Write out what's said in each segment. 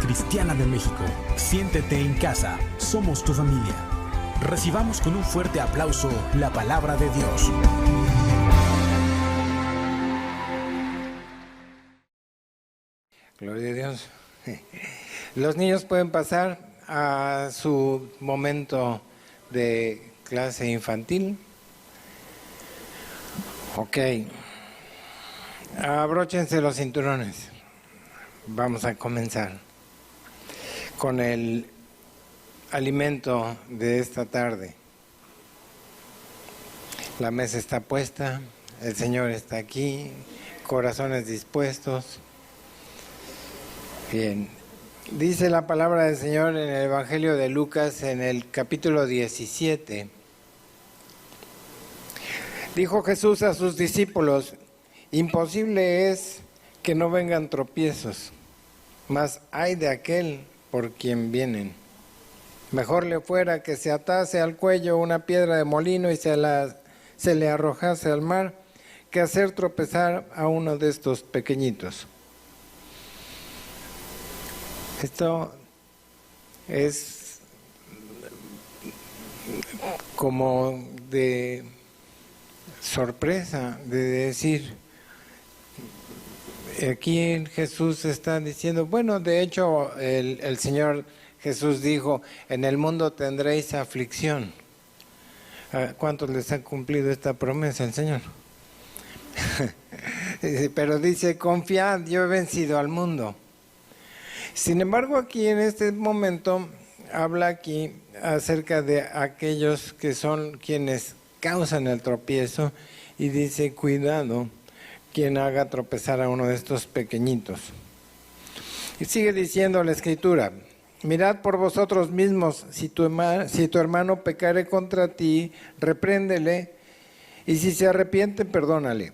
Cristiana de México. Siéntete en casa, somos tu familia. Recibamos con un fuerte aplauso la palabra de Dios. Gloria a Dios. Los niños pueden pasar a su momento de clase infantil. Ok. Abróchense los cinturones. Vamos a comenzar con el alimento de esta tarde. La mesa está puesta, el Señor está aquí, corazones dispuestos. Bien, dice la palabra del Señor en el Evangelio de Lucas en el capítulo 17. Dijo Jesús a sus discípulos: imposible es que no vengan tropiezos, mas ay de aquel por quien vienen. Mejor le fuera que se atase al cuello una piedra de molino y se le arrojase al mar, que hacer tropezar a uno de estos pequeñitos. Esto es como de sorpresa, de decir, aquí Jesús está diciendo, bueno, de hecho el Señor Jesús dijo, en el mundo tendréis aflicción. ¿Cuántos les ha cumplido esta promesa el Señor? Pero dice, confiad, yo he vencido al mundo. Sin embargo, aquí en este momento habla aquí acerca de aquellos que son quienes causan el tropiezo y dice, cuidado quien haga tropezar a uno de estos pequeñitos. Y sigue diciendo la Escritura, mirad por vosotros mismos, si tu hermano pecare contra ti, repréndele, y si se arrepiente, perdónale.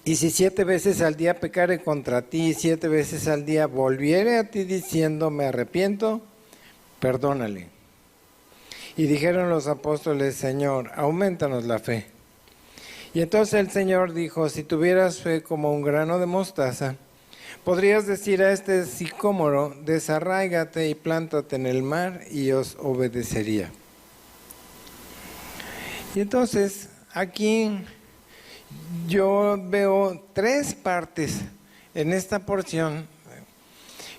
Y si 7 veces al día pecare contra ti, 7 veces al día volviere a ti diciendo, me arrepiento, perdónale. Y dijeron los apóstoles, Señor, aumentanos la fe. Y entonces el Señor dijo, si tuvieras fe como un grano de mostaza, podrías decir a este sicómoro, desarráigate y plántate en el mar, y os obedecería. Y entonces, aquí yo veo 3 partes en esta porción.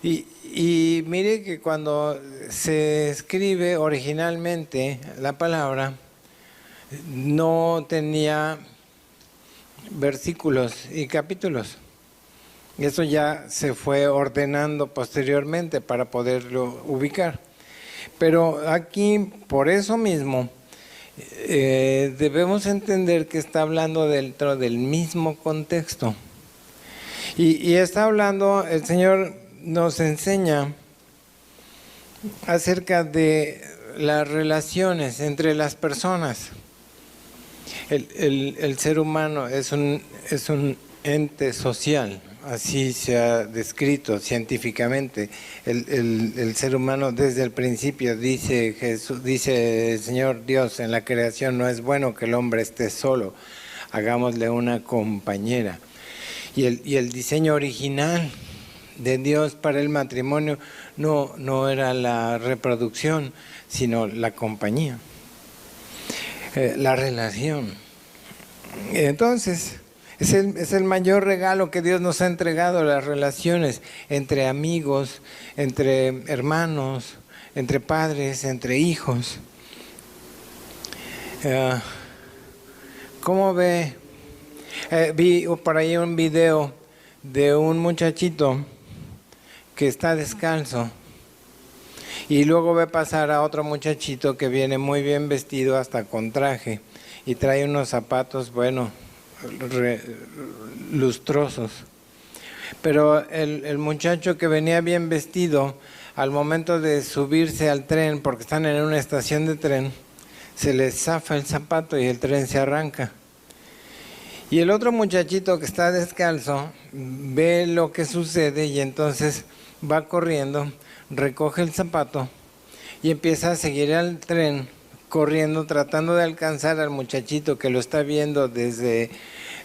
Y mire que cuando se escribe originalmente la palabra, no tenía versículos y capítulos. Eso ya se fue ordenando posteriormente para poderlo ubicar. Pero aquí, por eso mismo, debemos entender que está hablando dentro del mismo contexto. Y está hablando, el Señor nos enseña acerca de las relaciones entre las personas. El ser humano es un ente social, así se ha descrito científicamente. El ser humano desde el principio, dice Jesús, dice el Señor Dios, en la creación no es bueno que el hombre esté solo, hagámosle una compañera. Y el diseño original de Dios para el matrimonio no era la reproducción, sino la compañía, la relación. Entonces, es el mayor regalo que Dios nos ha entregado, las relaciones entre amigos, entre hermanos, entre padres, entre hijos. ¿Cómo ve? Vi por ahí un video de un muchachito que está descalzo y luego ve pasar a otro muchachito que viene muy bien vestido, hasta con traje, y trae unos zapatos, bueno, lustrosos. Pero el muchacho que venía bien vestido, al momento de subirse al tren, porque están en una estación de tren, se le zafa el zapato y el tren se arranca. Y el otro muchachito que está descalzo ve lo que sucede y entonces va corriendo, recoge el zapato y empieza a seguir al tren corriendo, tratando de alcanzar al muchachito que lo está viendo desde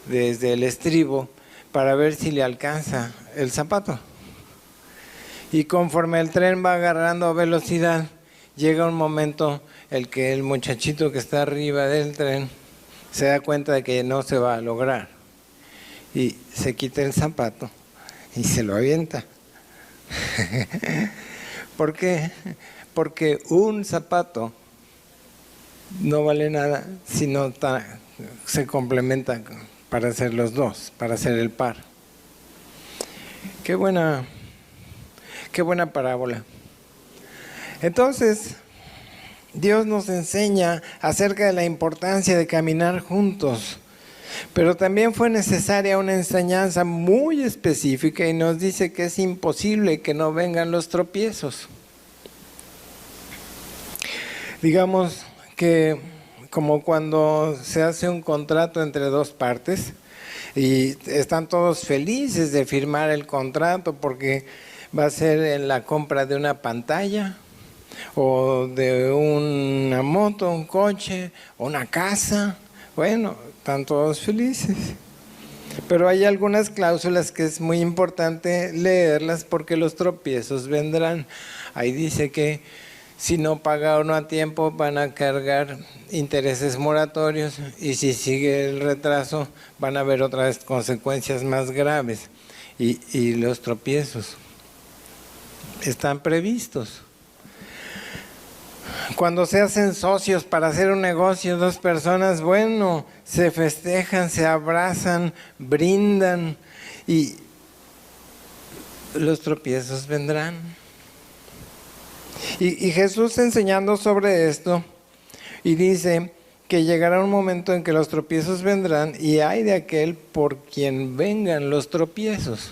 el estribo para ver si le alcanza el zapato. Y conforme el tren va agarrando velocidad, llega un momento en que el muchachito que está arriba del tren se da cuenta de que no se va a lograr. Y se quita el zapato y se lo avienta. ¿Por qué? Porque un zapato no vale nada si no se complementa para hacer los dos, para hacer el par. Qué buena parábola. Entonces, Dios nos enseña acerca de la importancia de caminar juntos, pero también fue necesaria una enseñanza muy específica y nos dice que es imposible que no vengan los tropiezos. Digamos que como cuando se hace un contrato entre dos partes y están todos felices de firmar el contrato porque va a ser en la compra de una pantalla o de una moto, un coche, una casa. Bueno, están todos felices. Pero hay algunas cláusulas que es muy importante leerlas porque los tropiezos vendrán. Ahí dice que si no paga uno a tiempo van a cargar intereses moratorios y si sigue el retraso van a haber otras consecuencias más graves. Y los tropiezos están previstos. Cuando se hacen socios para hacer un negocio, dos personas, bueno, se festejan, se abrazan, brindan y los tropiezos vendrán. Y Jesús enseñando sobre esto y dice que llegará un momento en que los tropiezos vendrán y hay de aquel por quien vengan los tropiezos.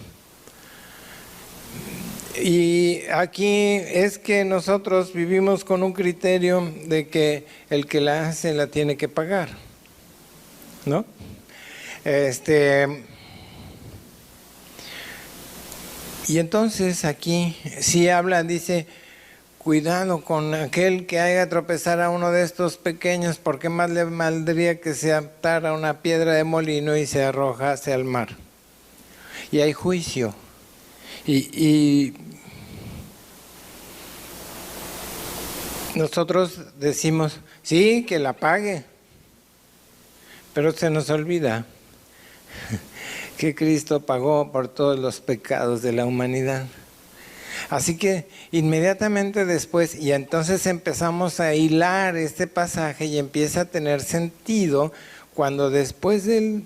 Y aquí es que nosotros vivimos con un criterio de que el que la hace la tiene que pagar, ¿no? Y entonces aquí sí habla, dice, cuidado con aquel que haga tropezar a uno de estos pequeños, porque más le valdría que se atara una piedra de molino y se arrojase al mar. Y hay juicio. Y nosotros decimos, sí, que la pague, pero se nos olvida que Cristo pagó por todos los pecados de la humanidad. Así que inmediatamente después, y entonces empezamos a hilar este pasaje y empieza a tener sentido cuando después del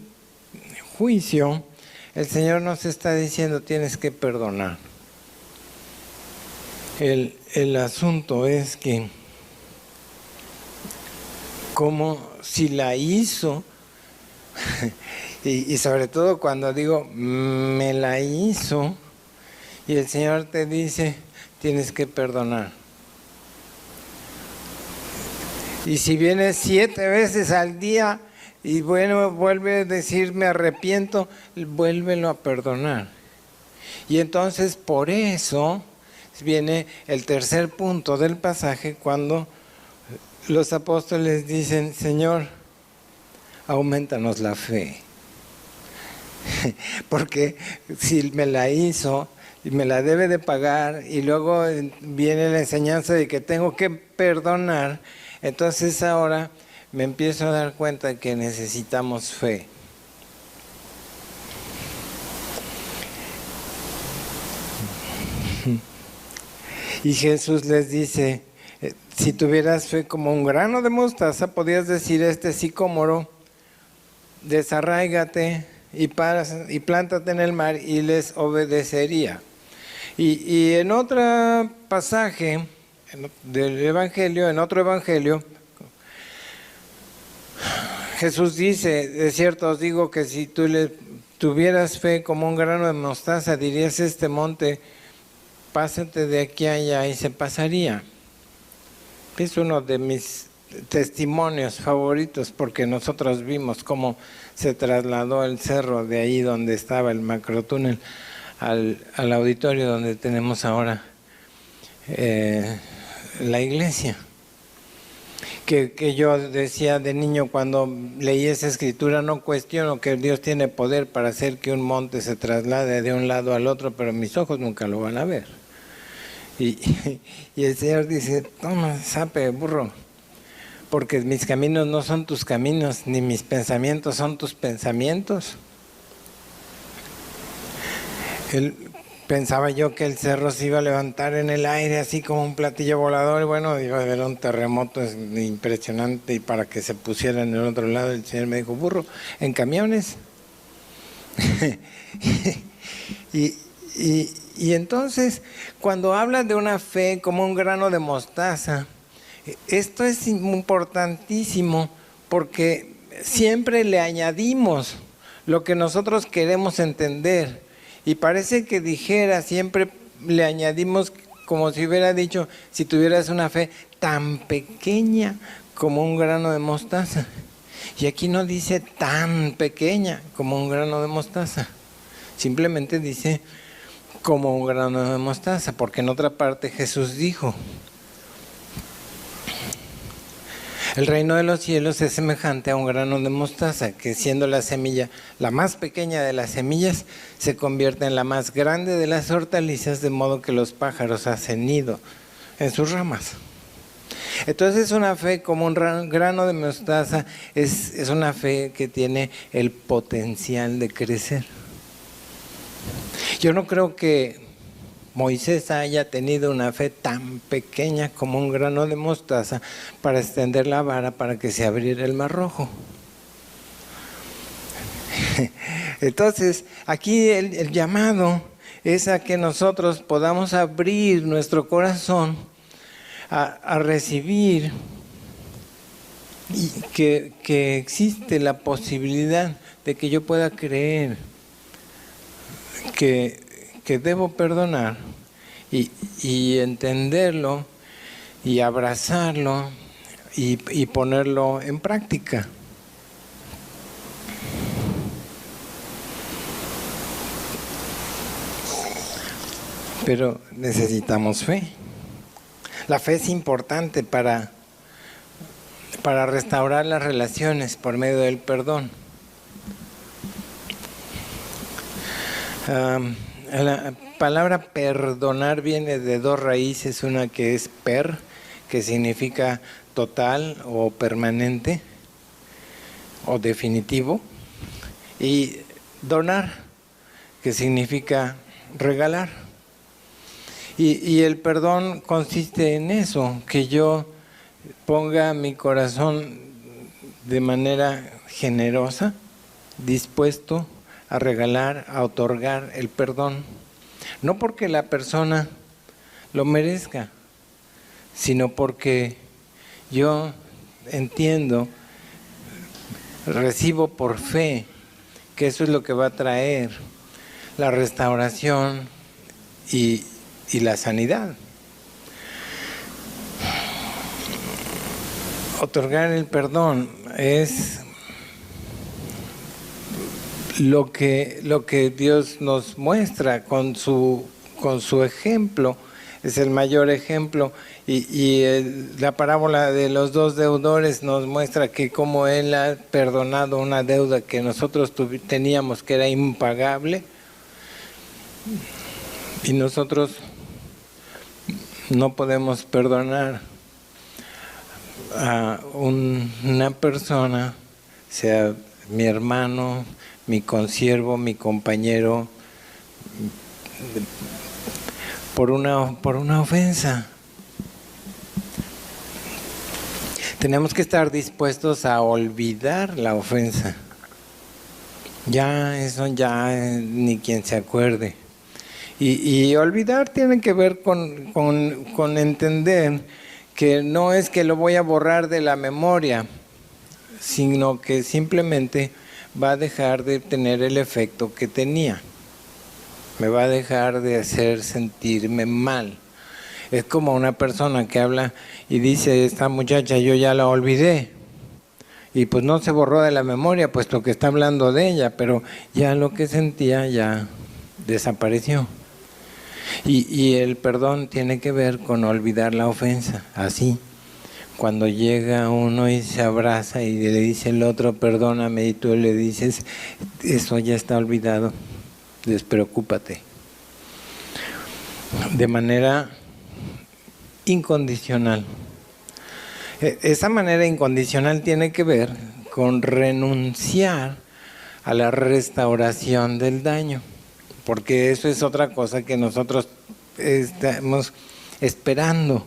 juicio el Señor nos está diciendo tienes que perdonar. El asunto es que como si la hizo, y sobre todo cuando digo me la hizo, y el Señor te dice tienes que perdonar. Y si vienes 7 veces al día y bueno, vuelve a decir me arrepiento, vuélvelo a perdonar. Y entonces por eso viene el tercer punto del pasaje cuando los apóstoles dicen, Señor, aumentanos la fe. Porque si me la hizo y me la debe de pagar y luego viene la enseñanza de que tengo que perdonar, entonces ahora me empiezo a dar cuenta de que necesitamos fe. Y Jesús les dice, si tuvieras fe como un grano de mostaza, podías decir a este sicómoro, desarráigate y plántate en el mar y les obedecería. Y en otro pasaje del Evangelio, en otro Evangelio, Jesús dice, de cierto os digo que si tú tuvieras fe como un grano de mostaza, dirías a este monte, pásate de aquí a allá y se pasaría. Es uno de mis testimonios favoritos porque nosotros vimos cómo se trasladó el cerro de ahí donde estaba el macrotúnel al auditorio donde tenemos ahora la iglesia. Que yo decía de niño cuando leí esa escritura, no cuestiono que Dios tiene poder para hacer que un monte se traslade de un lado al otro, pero mis ojos nunca lo van a ver. Y el Señor dice, toma, sape, burro, porque mis caminos no son tus caminos, ni mis pensamientos son tus pensamientos. Pensaba yo que el cerro se iba a levantar en el aire así como un platillo volador, y bueno, iba a haber un terremoto impresionante, y para que se pusiera en el otro lado, el Señor me dijo, burro, en camiones. Y entonces, cuando habla de una fe como un grano de mostaza, esto es importantísimo, porque siempre le añadimos lo que nosotros queremos entender. Y parece que dijera, siempre le añadimos como si hubiera dicho, si tuvieras una fe tan pequeña como un grano de mostaza. Y aquí no dice tan pequeña como un grano de mostaza. Simplemente dice como un grano de mostaza, porque en otra parte Jesús dijo, el reino de los cielos es semejante a un grano de mostaza, que siendo la semilla la más pequeña de las semillas, se convierte en la más grande de las hortalizas, de modo que los pájaros hacen nido en sus ramas. Entonces una fe como un grano de mostaza es una fe que tiene el potencial de crecer. Yo no creo que Moisés haya tenido una fe tan pequeña como un grano de mostaza para extender la vara para que se abriera el Mar Rojo. Entonces, aquí el llamado es a que nosotros podamos abrir nuestro corazón a recibir, y que existe la posibilidad de que yo pueda creer que debo perdonar y entenderlo y abrazarlo y ponerlo en práctica. Pero necesitamos fe. La fe es importante para restaurar las relaciones por medio del perdón. La palabra perdonar viene de dos raíces, una que es per, que significa total o permanente o definitivo, y donar, que significa regalar. Y el perdón consiste en eso, que yo ponga mi corazón de manera generosa, dispuesto a regalar, a otorgar el perdón. No porque la persona lo merezca, sino porque yo entiendo, recibo por fe, que eso es lo que va a traer la restauración y la sanidad. Otorgar el perdón es lo que Dios nos muestra con su ejemplo. Es el mayor ejemplo, y la parábola de los dos deudores nos muestra que como Él ha perdonado una deuda que nosotros teníamos, que era impagable, y nosotros no podemos perdonar a una persona, sea mi hermano, mi consiervo, mi compañero, por una ofensa. Tenemos que estar dispuestos a olvidar la ofensa. Eso ni quien se acuerde. Y olvidar tiene que ver con entender que no es que lo voy a borrar de la memoria, sino que simplemente va a dejar de tener el efecto que tenía. Me va a dejar de hacer sentirme mal. Es como una persona que habla y dice, esta muchacha yo ya la olvidé. Y pues no se borró de la memoria, puesto que está hablando de ella, pero ya lo que sentía ya desapareció. Y el perdón tiene que ver con olvidar la ofensa, así. Cuando llega uno y se abraza y le dice el otro, perdóname, y tú le dices, eso ya está olvidado, despreocúpate. De manera incondicional. Esa manera incondicional tiene que ver con renunciar a la restauración del daño, porque eso es otra cosa que nosotros estamos esperando.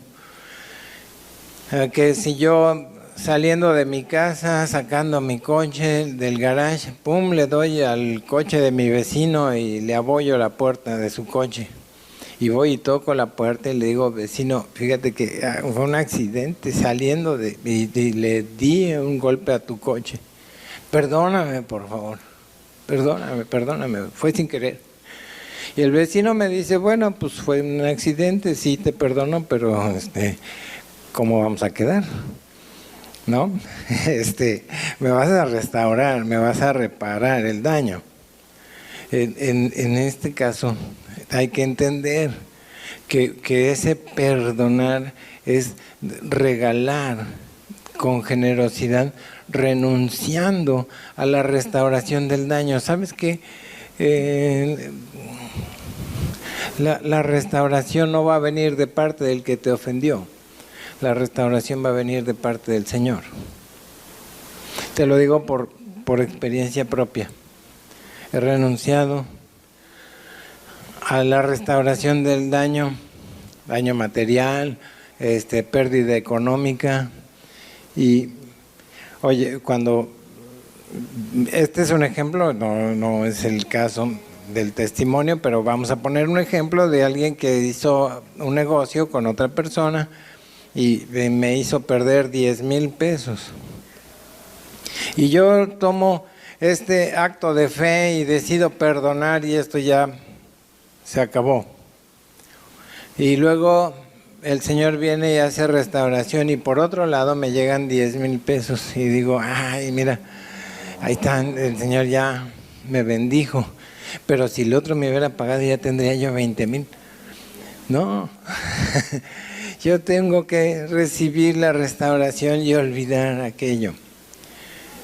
Que si yo saliendo de mi casa, sacando mi coche del garage, pum, le doy al coche de mi vecino y le abollo la puerta de su coche. Y voy y toco la puerta y le digo, vecino, fíjate que fue un accidente saliendo y le di un golpe a tu coche. Perdóname, por favor. Perdóname, fue sin querer. Y el vecino me dice, bueno, pues fue un accidente, sí te perdono, pero ¿cómo vamos a quedar? ¿No? Me vas a restaurar, me vas a reparar el daño. En este caso hay que entender que ese perdonar es regalar con generosidad, renunciando a la restauración del daño. ¿Sabes qué? La restauración no va a venir de parte del que te ofendió. La restauración va a venir de parte del Señor. Te lo digo por experiencia propia. He renunciado a la restauración del daño material, pérdida económica. Y, oye, este es un ejemplo, no es el caso del testimonio, pero vamos a poner un ejemplo de alguien que hizo un negocio con otra persona y me hizo perder 10,000 pesos. Y yo tomo este acto de fe y decido perdonar y esto ya se acabó. Y luego el Señor viene y hace restauración y por otro lado me llegan 10,000 pesos y digo, ay, mira, ahí está, el Señor ya me bendijo. Pero si el otro me hubiera pagado ya tendría yo 20,000. No, yo tengo que recibir la restauración y olvidar aquello.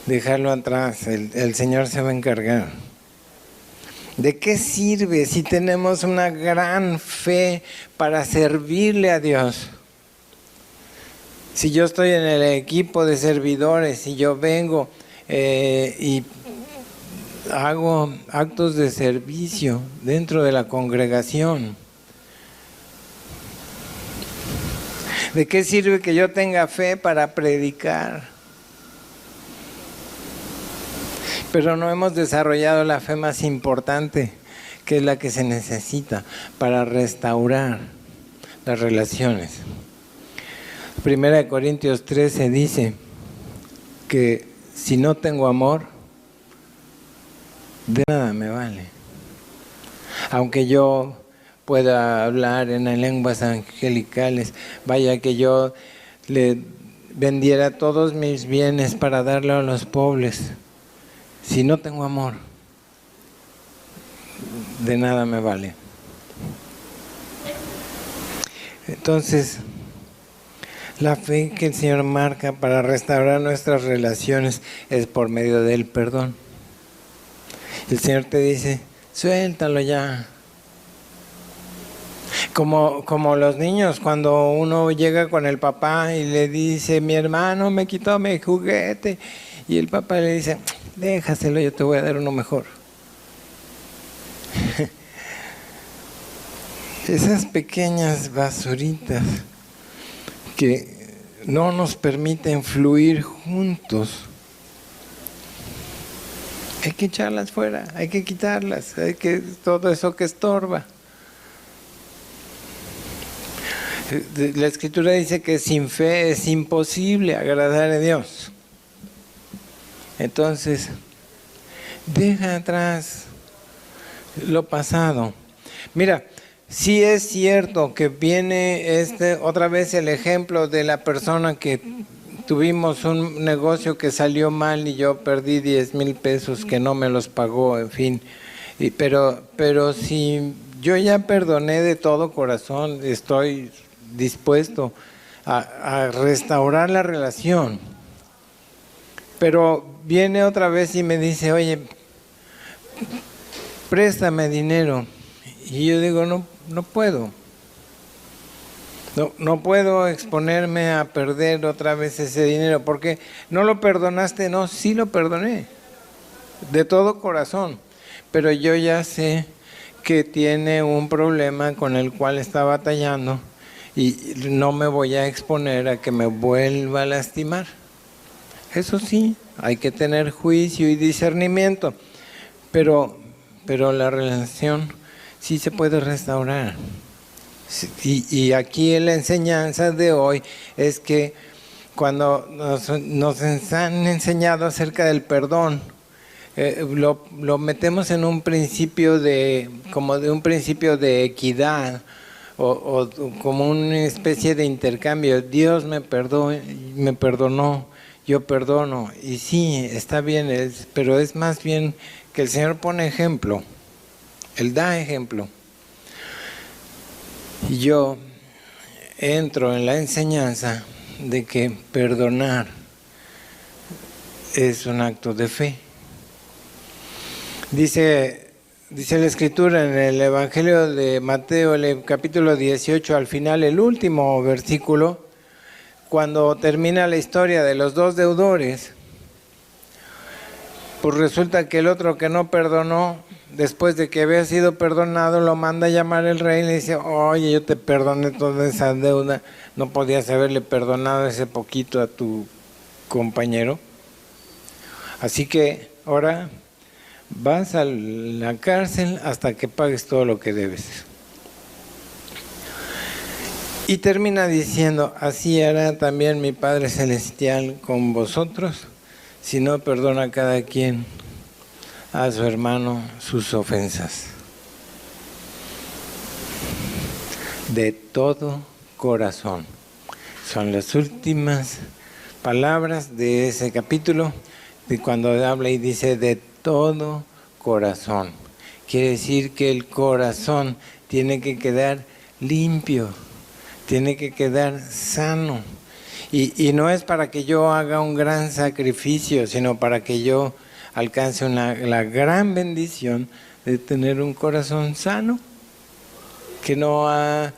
Dejarlo atrás, el Señor se va a encargar. ¿De qué sirve si tenemos una gran fe para servirle a Dios? Si yo estoy en el equipo de servidores, si yo vengo y hago actos de servicio dentro de la congregación, ¿de qué sirve que yo tenga fe para predicar? Pero no hemos desarrollado la fe más importante, que es la que se necesita para restaurar las relaciones. 1 Corintios 13 dice que si no tengo amor, de nada me vale. Aunque yo pueda hablar en lenguas angelicales, vaya que yo le vendiera todos mis bienes para darle a los pobres, si no tengo amor, de nada me vale. Entonces, la fe que el Señor marca para restaurar nuestras relaciones es por medio del perdón. El Señor te dice, suéltalo ya. Como los niños, cuando uno llega con el papá y le dice, mi hermano me quitó mi juguete, y el papá le dice, déjaselo, yo te voy a dar uno mejor. Esas pequeñas basuritas que no nos permiten fluir juntos, hay que echarlas fuera, hay que quitarlas, todo eso que estorba. La Escritura dice que sin fe es imposible agradar a Dios. Entonces, deja atrás lo pasado. Mira, sí es cierto que viene otra vez el ejemplo de la persona que tuvimos un negocio que salió mal y yo perdí 10,000 pesos que no me los pagó, en fin. Pero si yo ya perdoné de todo corazón, estoy dispuesto a restaurar la relación. Pero viene otra vez y me dice, oye, préstame dinero. Y yo digo, no puedo. No puedo exponerme a perder otra vez ese dinero, porque no lo perdonaste. No, sí lo perdoné, de todo corazón, pero yo ya sé que tiene un problema con el cual está batallando y no me voy a exponer a que me vuelva a lastimar. Eso sí, hay que tener juicio y discernimiento, pero la relación sí se puede restaurar. Y aquí en la enseñanza de hoy es que cuando nos han enseñado acerca del perdón, lo metemos en un principio como de un principio de equidad o como una especie de intercambio. Dios me perdonó, yo perdono. Y sí, está bien, pero es más bien que el Señor pone ejemplo, Él da ejemplo. Y yo entro en la enseñanza de que perdonar es un acto de fe. Dice la Escritura en el Evangelio de Mateo, el capítulo 18, al final, el último versículo, cuando termina la historia de los dos deudores, pues resulta que el otro que no perdonó, después de que había sido perdonado, lo manda a llamar el rey y le dice: oye, yo te perdoné toda esa deuda, no podías haberle perdonado ese poquito a tu compañero. Así que ahora vas a la cárcel hasta que pagues todo lo que debes. Y termina diciendo: así hará también mi Padre Celestial con vosotros, si no perdona a cada quien a su hermano sus ofensas. De todo corazón. Son las últimas palabras de ese capítulo, de cuando habla y dice de todo corazón. Quiere decir que el corazón tiene que quedar limpio, tiene que quedar sano. Y no es para que yo haga un gran sacrificio, sino para que yo alcance la gran bendición de tener un corazón sano, que no ha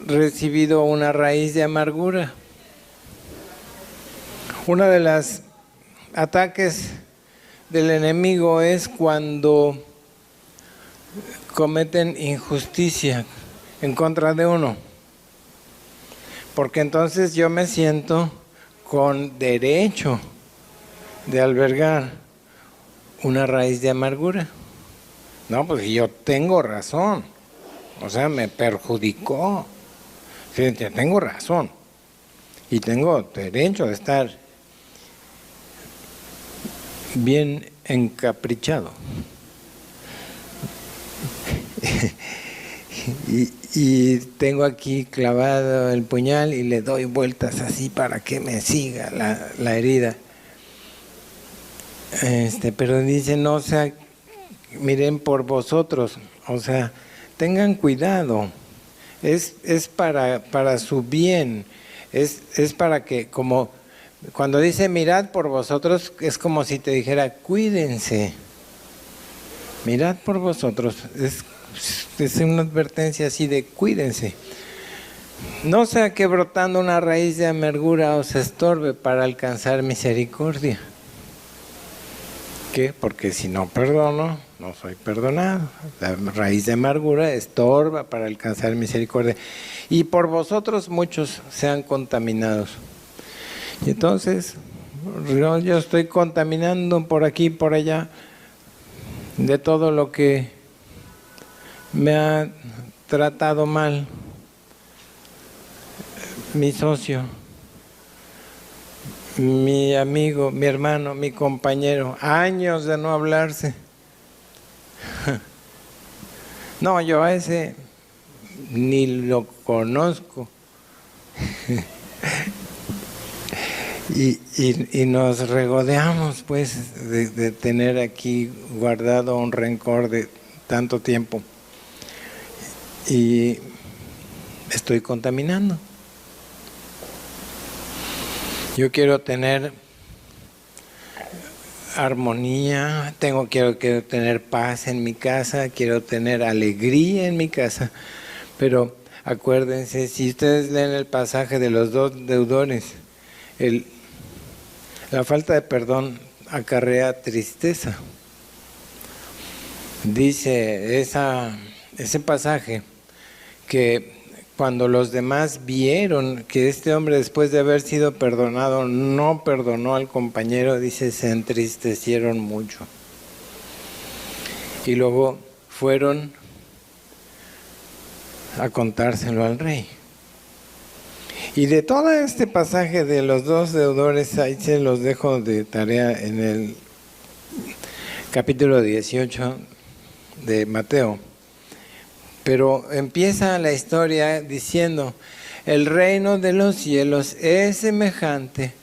recibido una raíz de amargura. Uno de los ataques del enemigo es cuando cometen injusticia en contra de uno, porque entonces yo me siento con derecho de albergar una raíz de amargura. No, pues yo tengo razón, o sea, me perjudicó. Fíjate, tengo razón y tengo derecho de estar bien encaprichado. Y tengo aquí clavado el puñal y le doy vueltas así para que me siga la herida. Pero dice: no, o sea, miren por vosotros, o sea, tengan cuidado, es para su bien, es para que, como cuando dice mirad por vosotros, es como si te dijera cuídense, mirad por vosotros, es una advertencia así de cuídense. No sea que brotando una raíz de amargura os estorbe para alcanzar misericordia. ¿Qué? Porque si no perdono, no soy perdonado. La raíz de amargura estorba para alcanzar misericordia. Y por vosotros muchos sean contaminados. Y entonces, yo estoy contaminando por aquí y por allá de todo lo que me ha tratado mal mi socio, mi amigo, mi hermano, mi compañero. Años de no hablarse. No, yo a ese ni lo conozco. Y nos regodeamos pues de tener aquí guardado un rencor de tanto tiempo. Y estoy contaminando. Yo quiero tener armonía, quiero tener paz en mi casa, quiero tener alegría en mi casa, pero Acuérdense, si ustedes leen el pasaje de los dos deudores, la falta de perdón acarrea tristeza. Dice ese pasaje que cuando los demás vieron que este hombre, después de haber sido perdonado, no perdonó al compañero, dice, se entristecieron mucho. Y luego fueron a contárselo al rey. Y de todo este pasaje de los dos deudores, ahí se los dejo de tarea en el capítulo 18 de Mateo. Pero empieza la historia diciendo, el reino de los cielos es semejante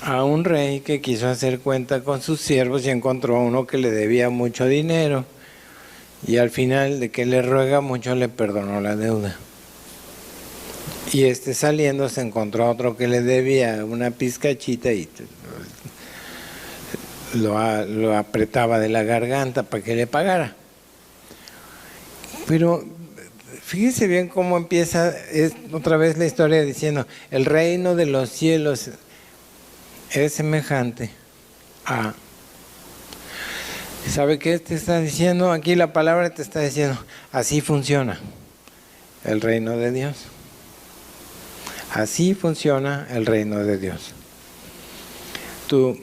a un rey que quiso hacer cuenta con sus siervos y encontró a uno que le debía mucho dinero. Y al final, de que le ruega mucho, le perdonó la deuda. Y saliendo se encontró a otro que le debía una pizcachita y lo apretaba de la garganta para que le pagara. Pero fíjense bien cómo empieza otra vez la historia diciendo, el reino de los cielos es semejante a... ¿Sabe qué te está diciendo? Aquí la palabra te está diciendo, así funciona el reino de Dios. Así funciona el reino de Dios. Tú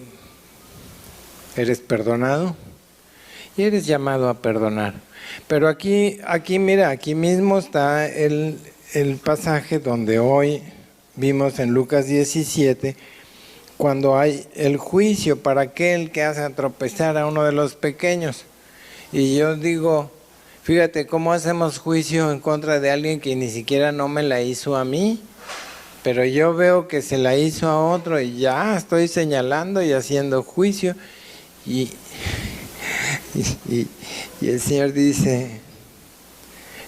eres perdonado y eres llamado a perdonar. Pero aquí mira, aquí mismo está el pasaje donde hoy vimos en Lucas 17, cuando hay el juicio para aquel que hace tropezar a uno de los pequeños. Y yo digo, fíjate cómo hacemos juicio en contra de alguien que ni siquiera no me la hizo a mí, pero yo veo que se la hizo a otro y ya estoy señalando y haciendo juicio. Y el Señor dice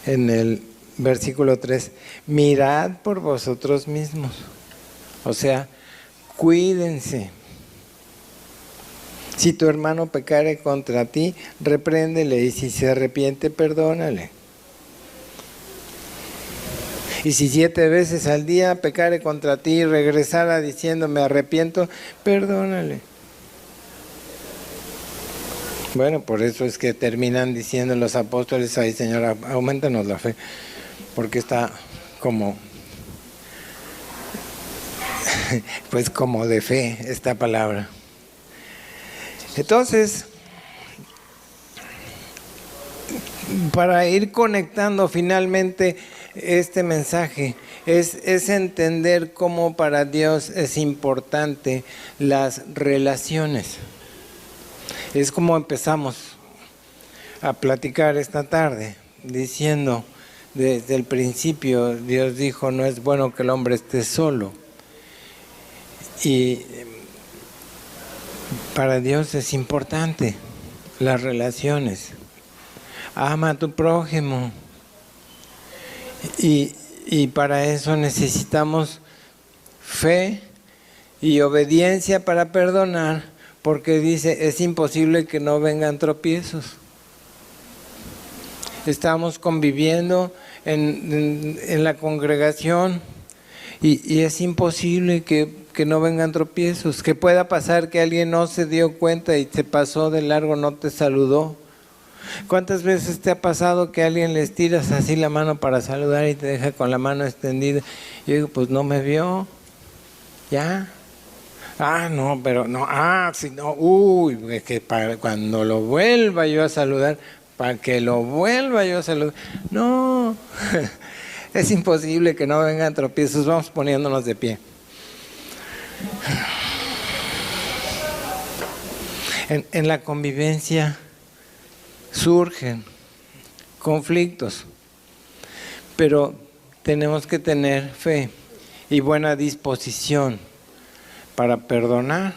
en el versículo 3, mirad por vosotros mismos. O sea, cuídense. Si tu hermano pecare contra ti, repréndele, y si se arrepiente, perdónale. Y si 7 veces al día pecare contra ti y regresara diciendo me arrepiento, perdónale. Bueno, por eso es que terminan diciendo los apóstoles, ay Señor, aumentanos la fe, porque está como, pues como de fe esta palabra. Entonces, para ir conectando finalmente este mensaje, es entender cómo para Dios es importante las relaciones. Es como empezamos a platicar esta tarde, diciendo desde el principio, Dios dijo, no es bueno que el hombre esté solo. Y para Dios es importante las relaciones. Ama a tu prójimo. Y para eso necesitamos fe y obediencia para perdonar, porque dice, es imposible que no vengan tropiezos. Estamos conviviendo en la congregación y es imposible que no vengan tropiezos, que pueda pasar que alguien no se dio cuenta y se pasó de largo, no te saludó. ¿Cuántas veces te ha pasado que a alguien le estiras así la mano para saludar y te deja con la mano extendida? Yo digo, pues no me vio, ya. Ah, no, pero no, sí, no, es que cuando lo vuelva yo a saludar, para que lo vuelva yo a saludar. No, es imposible que no vengan tropiezos. Vamos poniéndonos de pie. En la convivencia surgen conflictos, pero tenemos que tener fe y buena disposición para perdonar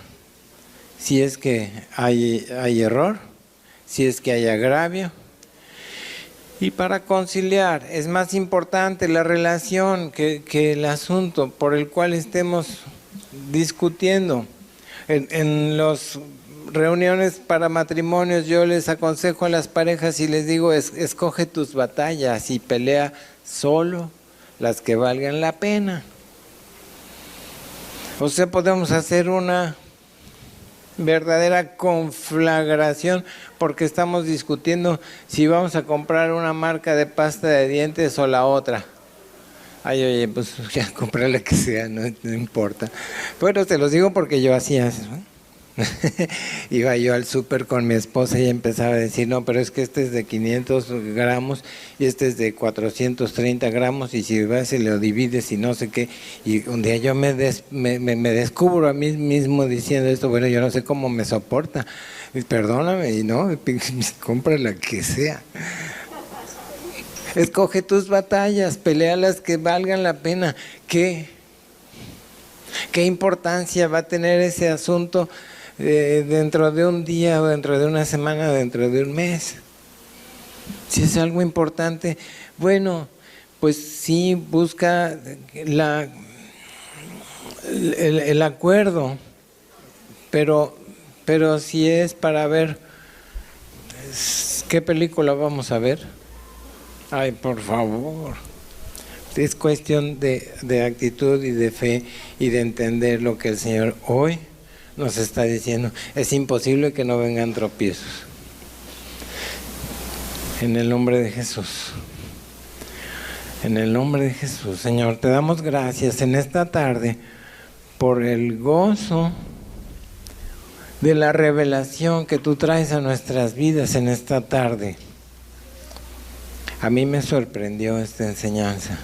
si es que hay error, si es que hay agravio, y para conciliar. Es más importante la relación que el asunto por el cual estemos discutiendo. En los reuniones para matrimonios yo les aconsejo a las parejas y les digo, escoge tus batallas y pelea solo las que valgan la pena. O sea, podemos hacer una verdadera conflagración porque estamos discutiendo si vamos a comprar una marca de pasta de dientes o la otra. Ay, oye, pues ya compré la que sea, no importa. Bueno, te los digo porque yo hacía eso, ¿no? Iba yo al súper con mi esposa y empezaba a decir, no, pero es que este es de 500 gramos y este es de 430 gramos y si vas y lo divides y no sé qué. Y un día yo me descubro a mí mismo diciendo esto, bueno, yo no sé cómo me soporta. Y perdóname, y no, compra la que sea. Escoge tus batallas, pelea las que valgan la pena. ¿Qué importancia va a tener ese asunto dentro de un día, o dentro de una semana, o dentro de un mes? Si es algo importante, bueno, pues sí, busca el acuerdo, pero si es para ver qué película vamos a ver. Ay, por favor. Es cuestión de actitud y de fe y de entender lo que el Señor hoy nos está diciendo. Es imposible que no vengan tropiezos. En el nombre de Jesús. En el nombre de Jesús, Señor, te damos gracias en esta tarde por el gozo de la revelación que tú traes a nuestras vidas en esta tarde. A mí me sorprendió esta enseñanza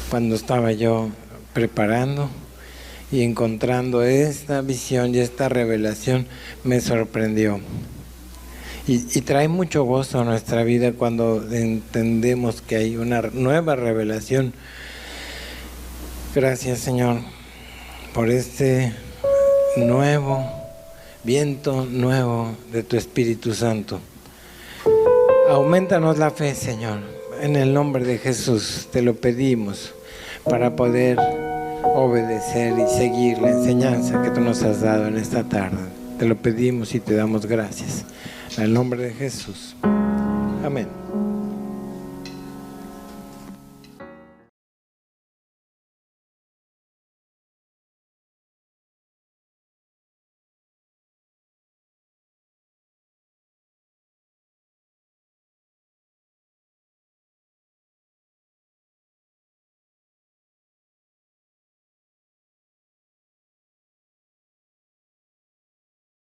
cuando estaba yo preparando y encontrando esta visión y esta revelación, me sorprendió. Y trae mucho gozo a nuestra vida cuando entendemos que hay una nueva revelación. Gracias, Señor, por este nuevo viento nuevo de tu Espíritu Santo. Aumentanos la fe, Señor, en el nombre de Jesús, te lo pedimos para poder obedecer y seguir la enseñanza que tú nos has dado en esta tarde. Te lo pedimos y te damos gracias. En el nombre de Jesús. Amén.